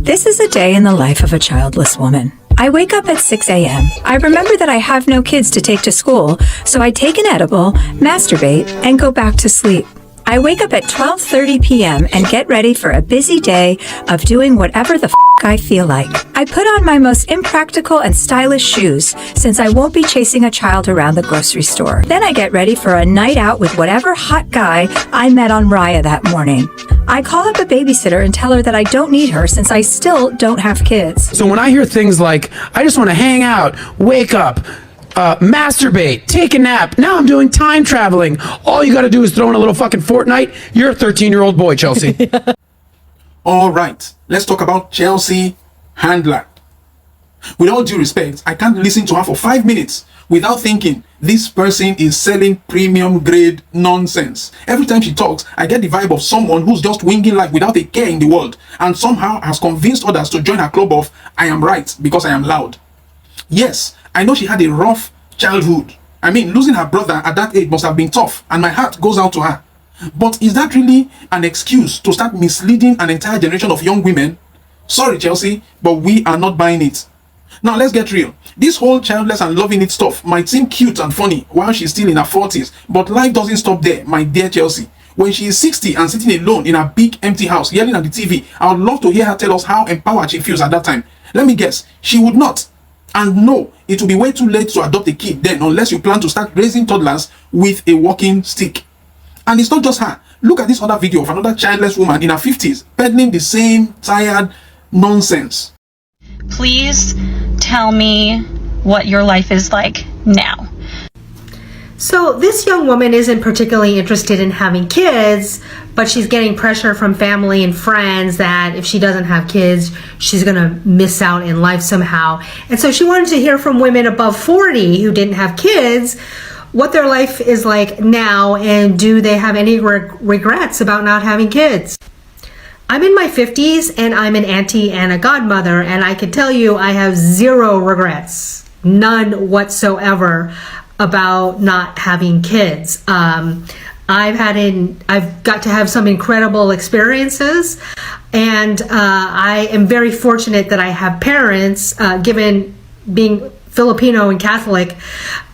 This is a day in the life of a childless woman. I wake up at 6 a.m. I remember that I have no kids to take to school, so I take an edible, masturbate, and go back to sleep. I wake up at 12:30 p.m. and get ready for a busy day of doing whatever the I feel like. I put on my most impractical and stylish shoes since I won't be chasing a child around the grocery store. Then I get ready for a night out with whatever hot guy I met on Raya that morning. I call up a babysitter and tell her that I don't need her since I still don't have kids. So when I hear things like, I just want to hang out, wake up, masturbate, take a nap, now I'm doing time traveling, all you got to do is throw in a little fucking Fortnite, you're a 13-year-old boy, Chelsea. All right, let's talk about Chelsea Handler. With all due respect, I can't listen to her for 5 minutes without thinking this person is selling premium grade nonsense. Every time she talks, I get the vibe of someone who's just winging life without a care in the world and somehow has convinced others to join her club of I am right because I am loud. Yes, I know she had a rough childhood. I mean, losing her brother at that age must have been tough, and my heart goes out to her. But is that really an excuse to start misleading an entire generation of young women? Sorry, Chelsea, but we are not buying it. Now, let's get real. This whole childless and loving it stuff might seem cute and funny while she's still in her 40s, but life doesn't stop there, my dear Chelsea. When she is 60 and sitting alone in a big empty house yelling at the TV, I would love to hear her tell us how empowered she feels at that time. Let me guess, she would not. And no, it will be way too late to adopt a kid then unless you plan to start raising toddlers with a walking stick. And it's not just her. Look at this other video of another childless woman in her 50s peddling the same tired nonsense. Please tell me what your life is like now. So this young woman isn't particularly interested in having kids, but she's getting pressure from family and friends that if she doesn't have kids, she's going to miss out in life somehow. And so she wanted to hear from women above 40 who didn't have kids what their life is like now, and do they have any regrets about not having kids. I'm in my 50s and I'm an auntie and a godmother, and I can tell you I have zero regrets, none whatsoever, about not having kids. I've got to have some incredible experiences, and I am very fortunate that I have parents, given being Filipino and Catholic,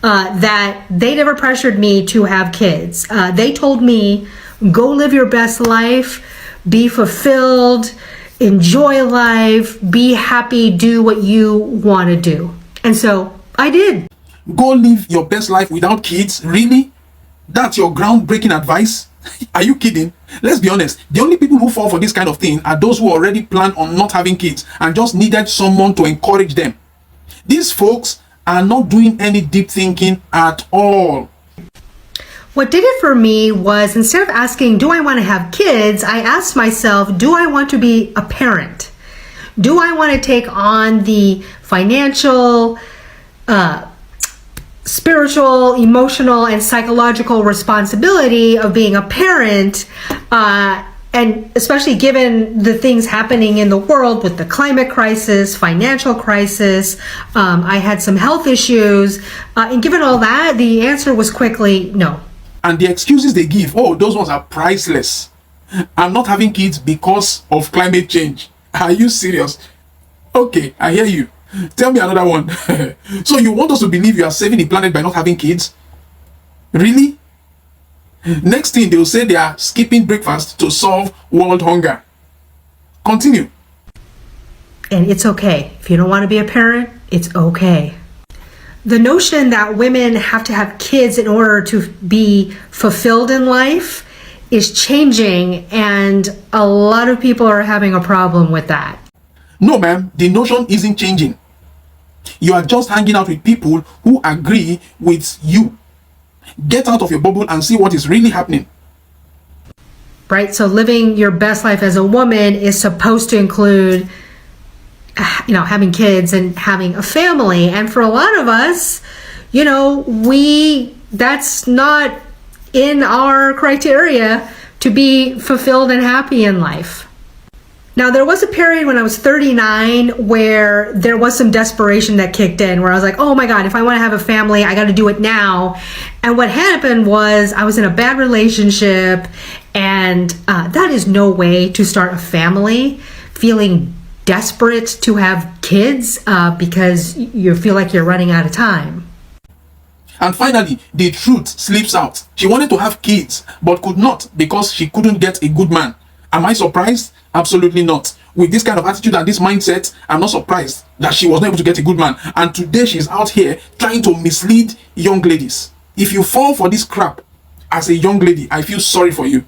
that they never pressured me to have kids. They told me, go live your best life, be fulfilled, enjoy life, be happy, do what you want to do. And so I did. Go live your best life without kids? Really? That's your groundbreaking advice? Are you kidding? Let's be honest, the only people who fall for this kind of thing are those who already plan on not having kids and just needed someone to encourage them. These folks are not doing any deep thinking at all. What did it for me was, instead of asking, do I want to have kids, I asked myself, do I want to be a parent? Do I want to take on the financial, spiritual, emotional, and psychological responsibility of being a parent, and especially given the things happening in the world with the climate crisis, financial crisis, I had some health issues, and given all that, the answer was quickly no. And the excuses they give, oh, those ones are priceless. I'm not having kids because of climate change. Are you serious? Okay, I hear you. Tell me another one. So you want us to believe you are saving the planet by not having kids? Really? Next thing, they will say they are skipping breakfast to solve world hunger. Continue. And it's okay. If you don't want to be a parent, it's okay. The notion that women have to have kids in order to be fulfilled in life is changing, and a lot of people are having a problem with that. No, ma'am, the notion isn't changing. You are just hanging out with people who agree with you. Get out of your bubble and see what is really happening. Right? So living your best life as a woman is supposed to include, having kids and having a family. And for a lot of us, that's not in our criteria to be fulfilled and happy in life. Now, there was a period when I was 39 where there was some desperation that kicked in, where I was like, oh my God, if I want to have a family, I got to do it now. And what happened was I was in a bad relationship, and that is no way to start a family, feeling desperate to have kids because you feel like you're running out of time. And finally, the truth slips out. She wanted to have kids, but could not because she couldn't get a good man. Am I surprised? Absolutely not. With this kind of attitude and this mindset, I'm not surprised that she was not able to get a good man. And today she's out here trying to mislead young ladies. If you fall for this crap as a young lady, I feel sorry for you.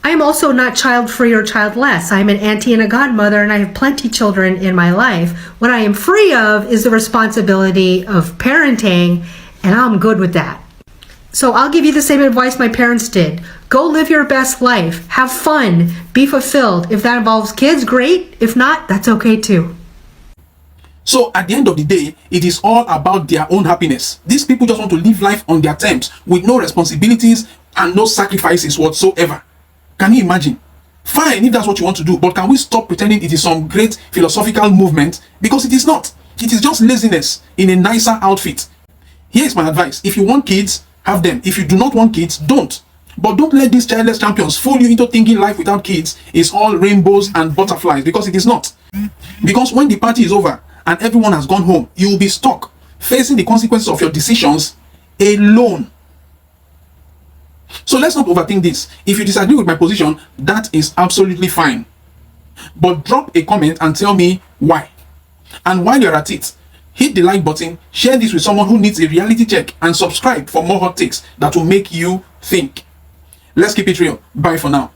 I'm also not child-free or childless. I'm an auntie and a godmother, and I have plenty children in my life. What I am free of is the responsibility of parenting, and I'm good with that. So I'll give you the same advice my parents did. Go live your best life. Have fun. Be fulfilled. If that involves kids, great. If not, that's okay too. So at the end of the day, it is all about their own happiness. These people just want to live life on their terms with no responsibilities and no sacrifices whatsoever. Can you imagine? Fine, if that's what you want to do, but can we stop pretending it is some great philosophical movement? Because it is not. It is just laziness in a nicer outfit. Here is my advice. If you want kids, have them. If you do not want kids, don't. But don't let these childless champions fool you into thinking life without kids is all rainbows and butterflies, because it is not. Because when the party is over and everyone has gone home, you will be stuck facing the consequences of your decisions alone. So let's not overthink this. If you disagree with my position, that is absolutely fine. But drop a comment and tell me why. And while you're at it, hit the like button, share this with someone who needs a reality check, and subscribe for more hot takes that will make you think. Let's keep it real. Bye for now.